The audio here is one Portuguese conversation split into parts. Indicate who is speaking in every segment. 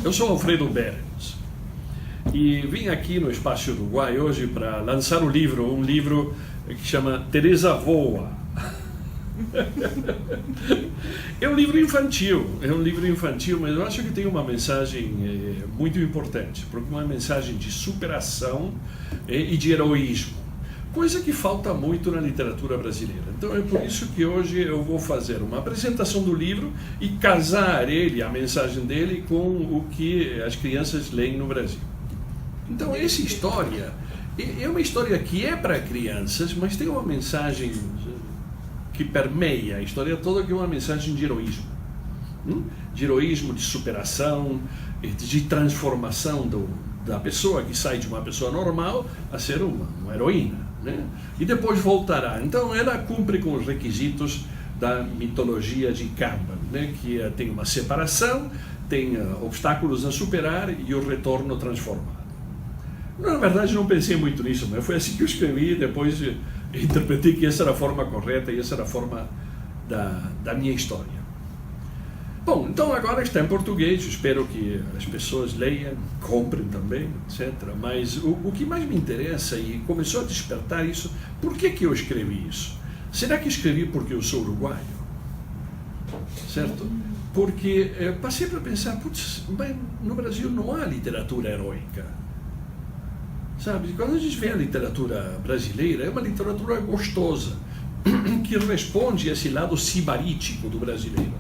Speaker 1: Eu sou Alfredo Behrens e vim aqui no Espaço Uruguai hoje para lançar um livro que chama Teresa Voa. É um livro infantil, mas eu acho que tem uma mensagem muito importante, porque uma mensagem de superação e de heroísmo, coisa que falta muito na literatura brasileira. Então é por isso que hoje eu vou fazer uma apresentação do livro e casar a mensagem dele, com o que as crianças leem no Brasil. Então essa história é uma história que é para crianças, mas tem uma mensagem que permeia a história toda, que é uma mensagem de heroísmo. De heroísmo, de superação, de transformação da pessoa, que sai de uma pessoa normal a ser uma heroína, né? E depois voltará. Então ela cumpre com os requisitos da mitologia de Kanban, né? Que tem uma separação, tem obstáculos a superar e o retorno transformado. Na verdade não pensei muito nisso, mas foi assim que eu escrevi. Depois interpretei que essa era a forma correta e essa era a forma da minha história. Bom, então agora está em português, espero que as pessoas leiam, comprem também, etc. Mas o que mais me interessa, e começou a despertar isso, por que eu escrevi isso? Será que escrevi porque eu sou uruguaio? Certo? Porque passei para pensar, mas no Brasil não há literatura heróica. Sabe, quando a gente vê a literatura brasileira, é uma literatura gostosa, que responde a esse lado sibarítico do brasileiro,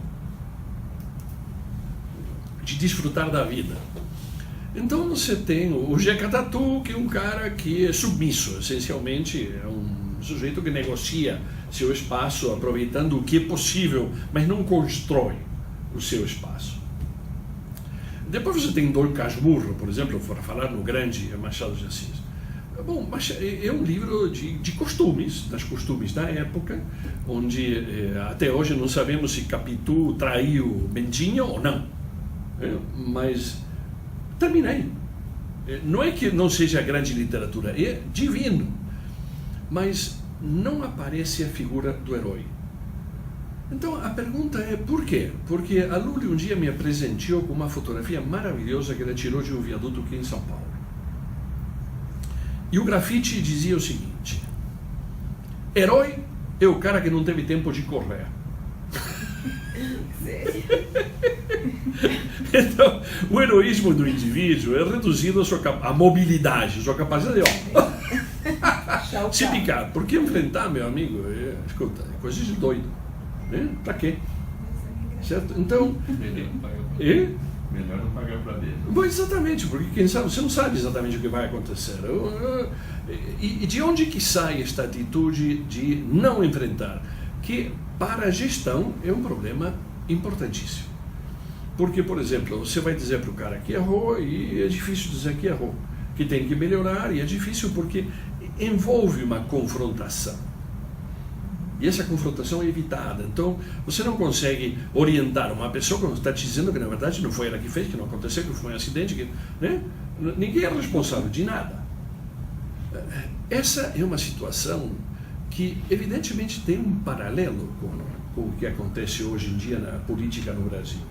Speaker 1: de desfrutar da vida. Então você tem o Jeca Tatu, que é um cara que é submisso, essencialmente é um sujeito que negocia seu espaço, aproveitando o que é possível, mas não constrói o seu espaço. Depois você tem Dom Casmurro, por exemplo, para falar no grande Machado de Assis. Bom, mas é um livro de costumes, das costumes da época, onde até hoje não sabemos se Capitu traiu Bentinho ou não. Mas terminei. Não é que não seja grande literatura, é divino. Mas não aparece a figura do herói. Então a pergunta é por quê? Porque a Luli um dia me presenteou com uma fotografia maravilhosa que ela tirou de um viaduto aqui em São Paulo. E o grafite dizia o seguinte: herói é o cara que não teve tempo de correr.
Speaker 2: Sério?
Speaker 1: Então, o heroísmo do indivíduo é reduzido à mobilidade, à sua capacidade de se picar. Porque enfrentar, meu amigo, escuta, é coisa de doido. Pra quê? Certo? Então,
Speaker 3: melhor não pagar para ver.
Speaker 1: Bom, exatamente, porque quem sabe, você não sabe exatamente o que vai acontecer. E de onde que sai esta atitude de não enfrentar? Que para a gestão é um problema importantíssimo. Porque, por exemplo, você vai dizer para o cara que errou, e é difícil dizer que errou, que tem que melhorar, e é difícil porque envolve uma confrontação. E essa confrontação é evitada. Então, você não consegue orientar uma pessoa quando está te dizendo que, na verdade, não foi ela que fez, que não aconteceu, que foi um acidente, que, né? Ninguém é responsável de nada. Essa é uma situação que, evidentemente, tem um paralelo com o que acontece hoje em dia na política no Brasil.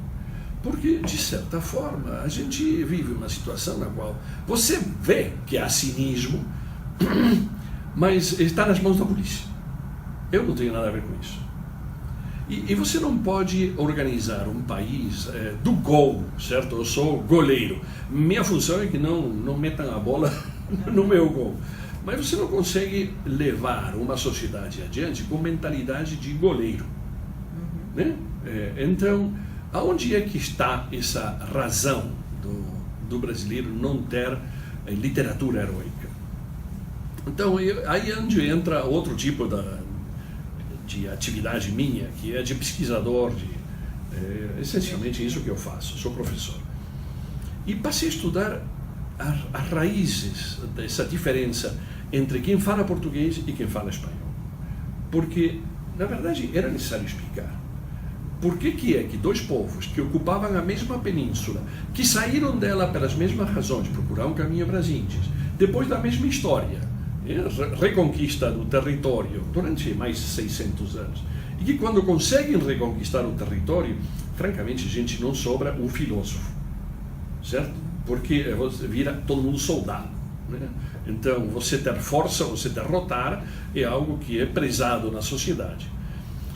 Speaker 1: Porque, de certa forma, a gente vive uma situação na qual você vê que há cinismo, mas está nas mãos da polícia. Eu não tenho nada a ver com isso. E você não pode organizar um país do gol, certo? Eu sou goleiro. Minha função é que não metam a bola no meu gol. Mas você não consegue levar uma sociedade adiante com mentalidade de goleiro. Né? Então, aonde é que está essa razão do brasileiro não ter literatura heróica? Então, aí é onde entra outro tipo de atividade minha, que é de pesquisador, essencialmente isso que eu faço, sou professor. E passei a estudar as raízes dessa diferença entre quem fala português e quem fala espanhol. Porque, na verdade, era necessário explicar. Por que é que dois povos que ocupavam a mesma península, que saíram dela pelas mesmas razões, procurar um caminho para as Índias, depois da mesma história, reconquista do território durante mais de 600 anos, e que quando conseguem reconquistar o território, francamente, gente, não sobra um filósofo. certo? Porque você vira todo mundo soldado, né? Então, você ter força, você derrotar, é algo que é prezado na sociedade.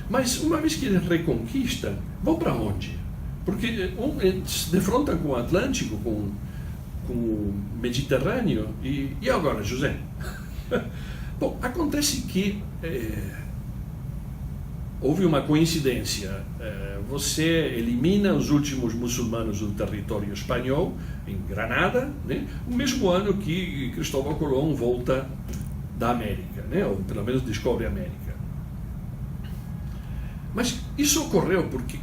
Speaker 1: Mas, uma vez que eles reconquistam, vão para onde? Porque se defrontam com o Atlântico, com o Mediterrâneo, e agora, José? Bom, acontece que houve uma coincidência. Você elimina os últimos muçulmanos do território espanhol, em Granada, né? O mesmo ano que Cristóvão Colón volta da América, né? Ou pelo menos descobre a América. Mas isso ocorreu porque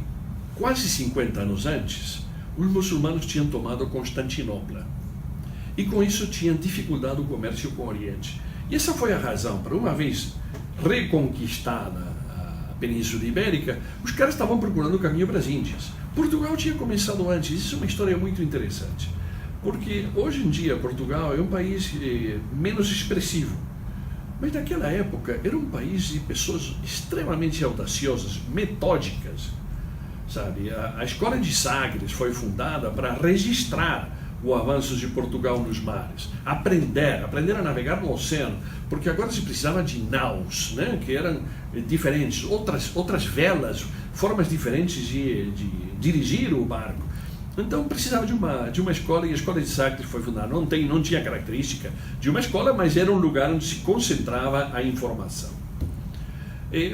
Speaker 1: quase 50 anos antes, os muçulmanos tinham tomado Constantinopla. E com isso tinham dificultado o comércio com o Oriente. E essa foi a razão, para uma vez reconquistada a Península Ibérica, os caras estavam procurando o caminho para as Índias. Portugal tinha começado antes. Isso é uma história muito interessante, porque hoje em dia Portugal é um país menos expressivo, mas naquela época era um país de pessoas extremamente audaciosas, metódicas, sabe? A escola de Sagres foi fundada para registrar o avanço de Portugal nos mares, aprender a navegar no oceano, porque agora se precisava de naus, né, que eram diferentes, outras velas, formas diferentes de dirigir o barco. Então precisava de uma escola, e a escola de Sagres foi fundada. Não tinha característica de uma escola, mas era um lugar onde se concentrava a informação.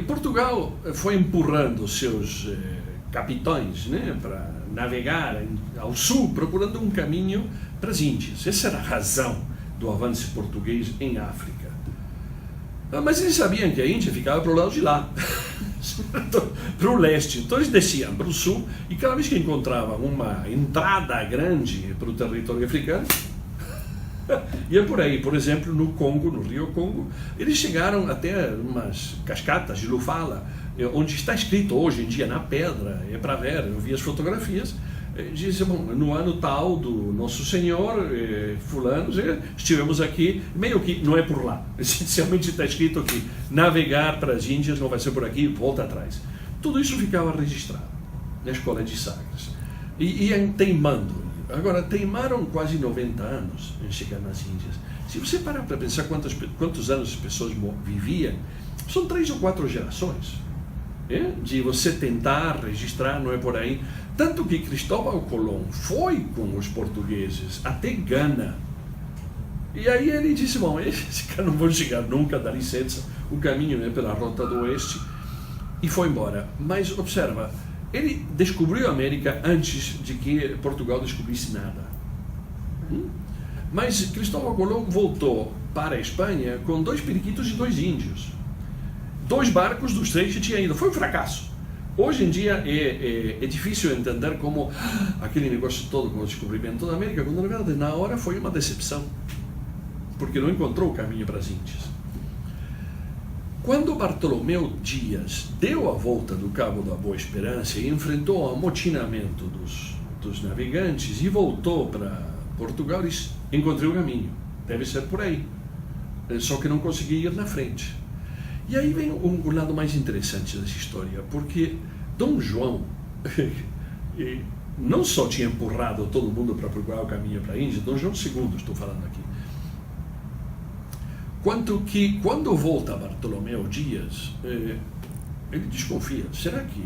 Speaker 1: Portugal foi empurrando seus capitães, né, para navegar ao sul, procurando um caminho para as Índias. Essa era a razão do avanço português em África. Mas eles sabiam que a Índia ficava para o lado de lá, para o leste. Então eles desciam para o sul, e cada vez que encontravam uma entrada grande para o território africano, ia por aí. Por exemplo, no Congo, no rio Congo, eles chegaram até umas cascatas de Lufala, onde está escrito hoje em dia na pedra, é para ver, eu vi as fotografias, dizem, bom, no ano tal do Nosso Senhor, fulanos, estivemos aqui, meio que não é por lá, essencialmente está escrito aqui, navegar para as Índias não vai ser por aqui, volta atrás. Tudo isso ficava registrado na escola de Sagres. E iam teimando. Agora, teimaram quase 90 anos em chegar nas Índias. Se você parar para pensar quantos anos as pessoas viviam, são 3 ou 4 gerações. De você tentar registrar, não é por aí. Tanto que Cristóvão Colón foi com os portugueses até Gana. E aí ele disse, bom, esses caras não vão chegar nunca, dá licença, o caminho é pela rota do oeste, e foi embora. Mas observa, ele descobriu a América antes de que Portugal descobrisse nada. Mas Cristóvão Colón voltou para a Espanha com 2 periquitos e 2 índios. 2 barcos dos 3 que tinha ido. Foi um fracasso. Hoje em dia é difícil entender como aquele negócio todo com o descobrimento da América, quando na verdade na hora foi uma decepção, porque não encontrou o caminho para as Índias. Quando Bartolomeu Dias deu a volta do Cabo da Boa Esperança e enfrentou o amotinamento dos navegantes e voltou para Portugal, disse, encontrei o caminho, deve ser por aí. Só que não consegui ir na frente. E aí vem o lado mais interessante dessa história, porque Dom João não só tinha empurrado todo mundo para procurar o caminho para a Índia, Dom João II, estou falando aqui, quanto que quando volta Bartolomeu Dias, ele desconfia, será que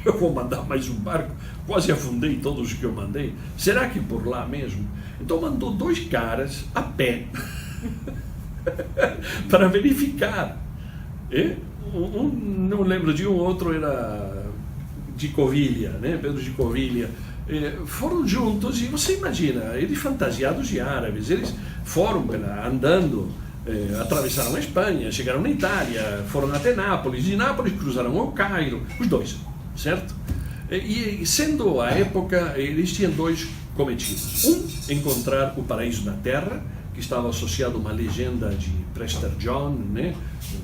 Speaker 1: eu vou mandar mais um barco? Quase afundei todos os que eu mandei, será que por lá mesmo? Então mandou 2 caras a pé para verificar. Não lembro de um, outro era de Covilha, né? Pedro de Covilha. Foram juntos e você imagina, eles fantasiados de árabes, eles foram andando, atravessaram a Espanha, chegaram na Itália, foram até Nápoles, de Nápoles cruzaram ao Cairo, os 2, certo? E sendo a época, eles tinham 2 cometidos. Encontrar o paraíso na terra, que estava associado a uma legenda de Prester John, né?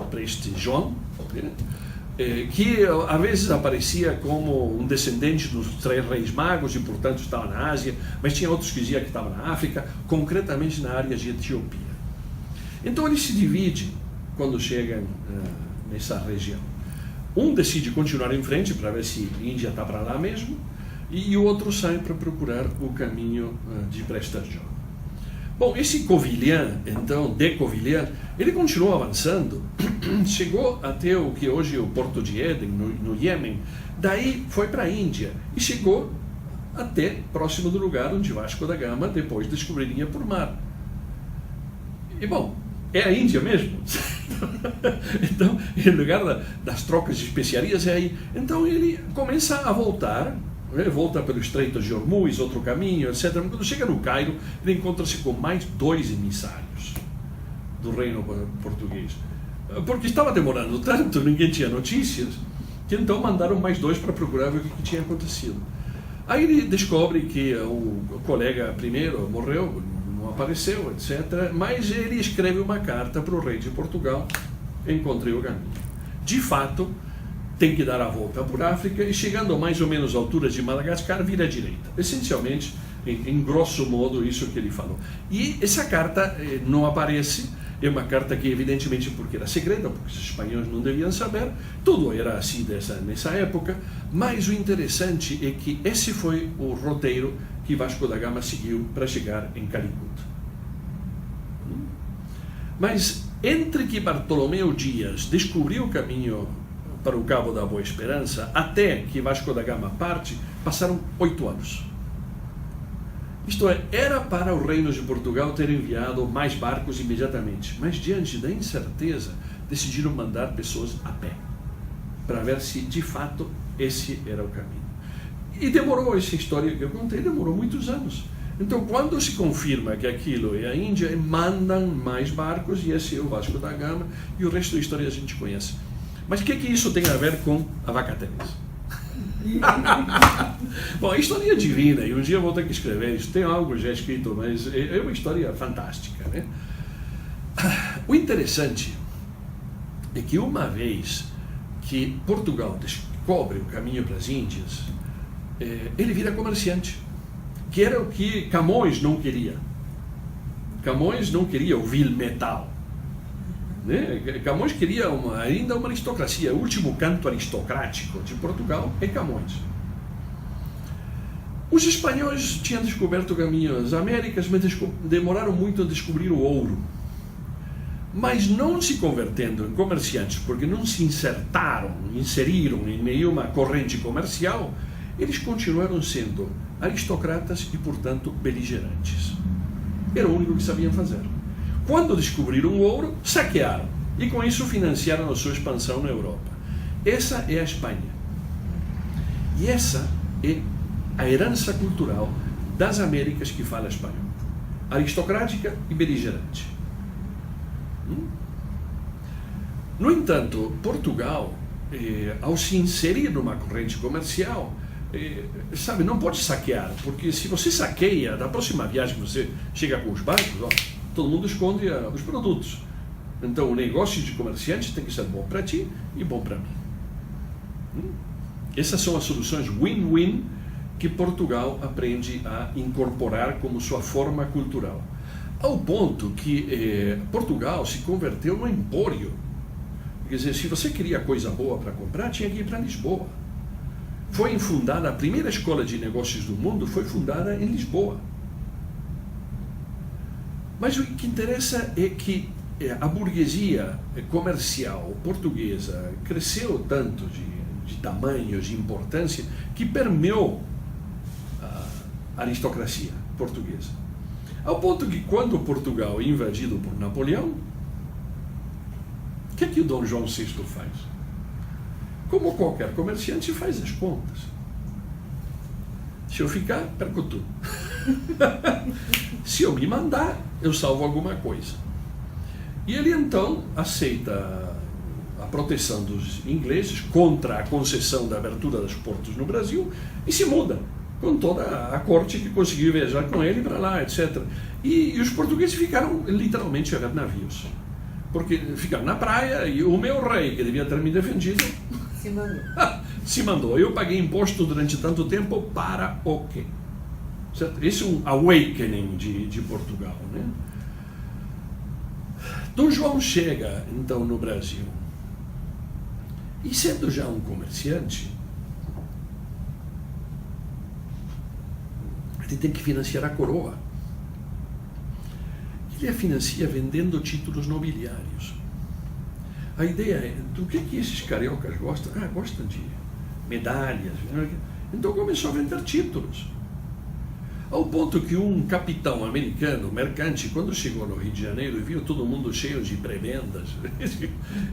Speaker 1: Preste João, né? Que às vezes aparecia como um descendente dos 3 reis magos e portanto estava na Ásia, mas tinha outros que diziam que estava na África, concretamente na área de Etiópia. Então eles se dividem quando chegam nessa região. Um decide continuar em frente para ver se a Índia está para lá mesmo, e o outro sai para procurar o caminho de Presta-Gil. Bom, esse Covilhã, então, de Covilhã, ele continuou avançando, chegou até o que hoje é o Porto de Éden, no Iêmen, daí foi para a Índia e chegou até próximo do lugar onde Vasco da Gama depois descobriria por mar. E bom, é a Índia mesmo. Então, em lugar das trocas de especiarias, é aí. Então ele começa a voltar, volta pelo Estreito de Hormuz, outro caminho, etc. Quando chega no Cairo, ele encontra-se com mais 2 emissários do reino português. Porque estava demorando tanto, ninguém tinha notícias, que então mandaram mais 2 para procurar ver o que tinha acontecido. Aí ele descobre que o colega primeiro morreu, não apareceu, etc. Mas ele escreve uma carta para o rei de Portugal: encontrei o caminho. De fato, tem que dar a volta por África e, chegando a mais ou menos à altura de Madagascar, vira à direita. Essencialmente, em grosso modo, isso que ele falou. E essa carta não aparece, é uma carta que, evidentemente, porque era segreda, porque os espanhóis não deviam saber, tudo era assim nessa época, mas o interessante é que esse foi o roteiro que Vasco da Gama seguiu para chegar em Calicut. Mas, entre que Bartolomeu Dias descobriu o caminho para o Cabo da Boa Esperança, até que Vasco da Gama parte, passaram 8 anos. Isto é, era para o reino de Portugal ter enviado mais barcos imediatamente, mas diante da incerteza, decidiram mandar pessoas a pé, para ver se de fato esse era o caminho. E demorou, essa história que eu contei, demorou muitos anos. Então, quando se confirma que aquilo é a Índia, mandam mais barcos, e esse é o Vasco da Gama, e o resto da história a gente conhece. Mas o que isso tem a ver com a vaca Teresa? Bom, a história é divina, e um dia eu vou ter que escrever isso. Tem algo já escrito, mas é uma história fantástica, né? O interessante é que uma vez que Portugal descobre o caminho para as Índias, ele vira comerciante, que era o que Camões não queria. Camões não queria o vil metal, né? Camões queria ainda uma aristocracia. O último canto aristocrático de Portugal é Camões. Os espanhóis tinham descoberto o caminho às Américas, mas demoraram muito a descobrir o ouro. Mas não se convertendo em comerciantes, porque não se inseriram em nenhuma corrente comercial, eles continuaram sendo aristocratas e, portanto, beligerantes. Era o único que sabiam fazer. Quando descobriram o ouro, saquearam e com isso financiaram a sua expansão na Europa. Essa é a Espanha. E essa é a herança cultural das Américas que fala espanhol. Aristocrática e beligerante. No entanto, Portugal, ao se inserir numa corrente comercial, sabe, não pode saquear, porque se você saqueia, da próxima viagem que você chega com os barcos, todo mundo esconde os produtos. Então o negócio de comerciante tem que ser bom para ti e bom para mim. Essas são as soluções win-win que Portugal aprende a incorporar como sua forma cultural. Ao ponto que Portugal se converteu no empório. Quer dizer, se você queria coisa boa para comprar, tinha que ir para Lisboa. Foi fundada, a primeira escola de negócios do mundo foi fundada em Lisboa. Mas o que interessa é que a burguesia comercial portuguesa cresceu tanto de tamanho, de importância, que permeou a aristocracia portuguesa. Ao ponto que, quando Portugal é invadido por Napoleão, o que o Dom João VI faz? Como qualquer comerciante, faz as contas. Se eu ficar, perco tudo. Se eu me mandar, eu salvo alguma coisa. E ele então aceita a proteção dos ingleses contra a concessão da abertura dos portos no Brasil e se muda com toda a corte que conseguiu viajar com ele para lá, etc. E os portugueses ficaram literalmente a ver navios, porque ficaram na praia e o meu rei, que devia ter me defendido, se mandou. Eu paguei imposto durante tanto tempo para o quê? Certo? Esse é um awakening de Portugal, né? Dom João chega então no Brasil e, sendo já um comerciante, ele tem que financiar a coroa. Ele a financia vendendo títulos nobiliários. A ideia é, do que esses cariocas gostam? Gostam de medalhas. Então começou a vender títulos. Ao ponto que um capitão americano, mercante, quando chegou no Rio de Janeiro e viu todo mundo cheio de prebendas,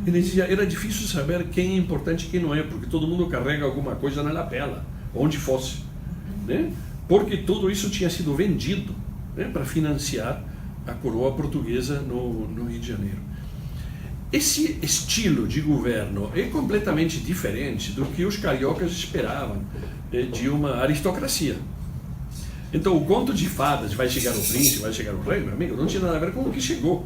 Speaker 1: ele dizia, era difícil saber quem é importante e quem não é, porque todo mundo carrega alguma coisa na lapela, onde fosse, né? Porque tudo isso tinha sido vendido, né, para financiar a coroa portuguesa no Rio de Janeiro. Esse estilo de governo é completamente diferente do que os cariocas esperavam de uma aristocracia. Então o conto de fadas, vai chegar o príncipe, vai chegar o rei, meu amigo, não tinha nada a ver com o que chegou.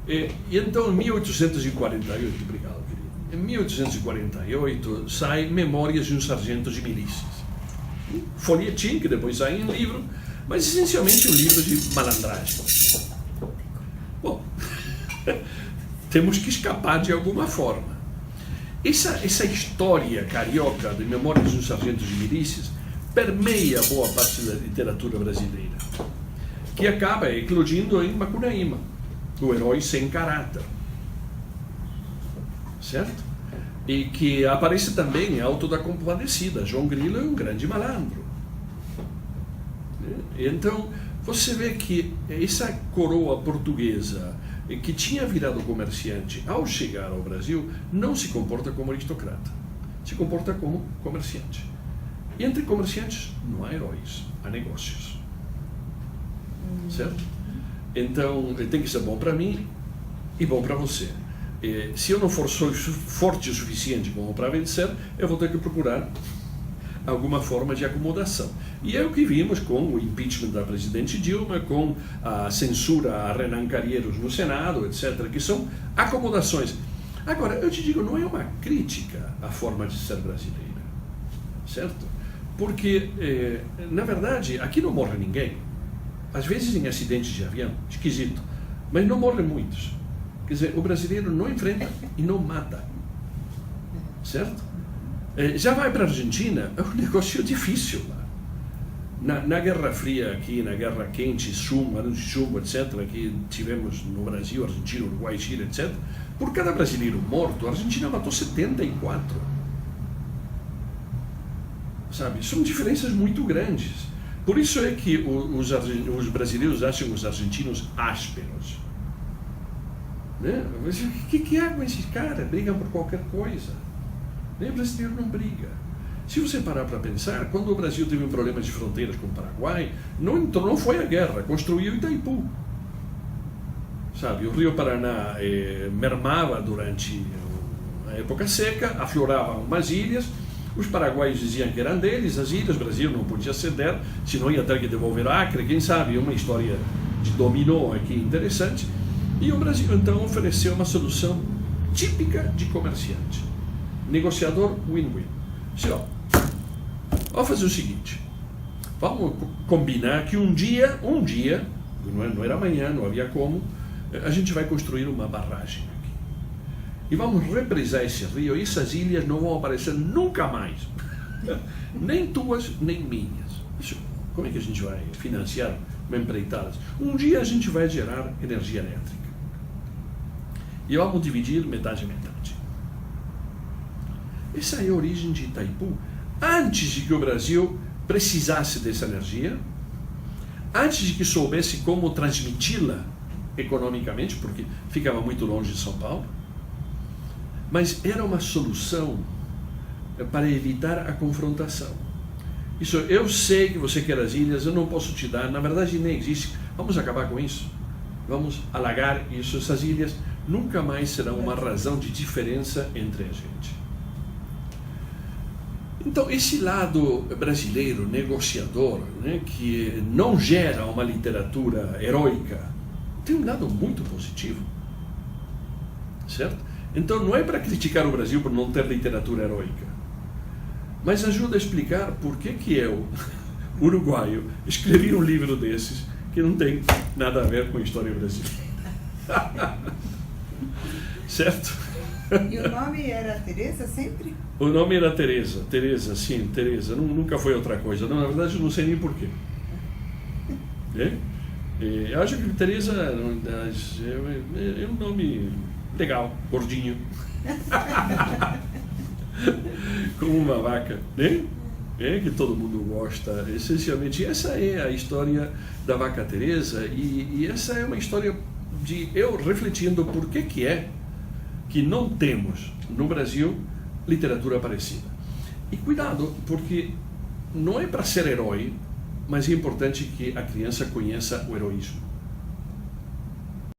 Speaker 1: E então em 1848, obrigado querido, em 1848 sai Memórias de um Sargento de Milícias. Folhetim, que depois sai em livro, mas essencialmente um livro de malandragem. Bom, temos que escapar de alguma forma. Essa história carioca de Memórias de um Sargento de Milícias permeia boa parte da literatura brasileira, que acaba eclodindo em Macunaíma, o herói sem caráter, certo? E que aparece também em Alto da Compadecida. João Grilo é um grande malandro. Então, você vê que essa coroa portuguesa, que tinha virado comerciante, ao chegar ao Brasil, não se comporta como aristocrata, se comporta como comerciante. E entre comerciantes não há heróis, há negócios. Certo? Então, tem que ser bom para mim e bom para você. Se eu não for forte o suficiente como para vencer, eu vou ter que procurar alguma forma de acomodação. E é o que vimos com o impeachment da presidente Dilma, com a censura a Renan Calheiros no Senado, etc., que são acomodações. Agora, eu te digo, não é uma crítica à forma de ser brasileira, certo? Porque, na verdade, aqui não morre ninguém. Às vezes em acidentes de avião, esquisito, mas não morrem muitos. Quer dizer, o brasileiro não enfrenta e não mata, certo? Já vai para a Argentina, é um negócio difícil lá. Na Guerra Fria aqui, na Guerra Quente, chumbo, etc., que tivemos no Brasil, Argentina, Uruguai, Chile, etc., por cada brasileiro morto, a Argentina matou 74. Sabe? São diferenças muito grandes. Por isso é que os brasileiros acham os argentinos ásperos. Né? O que há com esses caras? Brigam por qualquer coisa. O brasileiro não briga. Se você parar para pensar, quando o Brasil teve um problema de fronteiras com o Paraguai, não foi a guerra, construiu Itaipu. Sabe, o Rio Paraná mermava durante a época seca, afloravam umas ilhas, os paraguaios diziam que eram deles, as ilhas, o Brasil não podia ceder, senão ia ter que devolver Acre, quem sabe, uma história de dominó aqui interessante. E o Brasil então ofereceu uma solução típica de comerciante, negociador win-win. Vamos fazer o seguinte, vamos combinar que um dia, não era amanhã, não havia como, a gente vai construir uma barragem aqui. E vamos represar esse rio, e essas ilhas não vão aparecer nunca mais. Nem tuas, nem minhas. Como é que a gente vai financiar uma empreitada? Um dia a gente vai gerar energia elétrica. E vamos dividir metade a metade. Essa é a origem de Itaipu. Antes de que o Brasil precisasse dessa energia, antes de que soubesse como transmiti-la economicamente, porque ficava muito longe de São Paulo, mas era uma solução para evitar a confrontação. Isso, eu sei que você quer as ilhas, eu não posso te dar, na verdade nem existe, vamos acabar com isso, vamos alagar isso, essas ilhas nunca mais serão uma razão de diferença entre a gente. Então, esse lado brasileiro, negociador, né, que não gera uma literatura heróica, tem um lado muito positivo, certo? Então, não é para criticar o Brasil por não ter literatura heróica, mas ajuda a explicar por que eu, uruguaio, escrevi um livro desses que não tem nada a ver com a história brasileira. Certo?
Speaker 2: E o nome era Teresa sempre?
Speaker 1: O nome era Teresa, sim, Teresa. Nunca foi outra coisa. Não, na verdade, eu não sei nem porquê. Eu acho que Teresa é um nome legal, gordinho. Como uma vaca, né? Que todo mundo gosta. Essencialmente, essa é a história da vaca Teresa, e essa é uma história de eu refletindo por que é que não temos no Brasil literatura parecida. E cuidado, porque não é para ser herói, mas é importante que a criança conheça o heroísmo.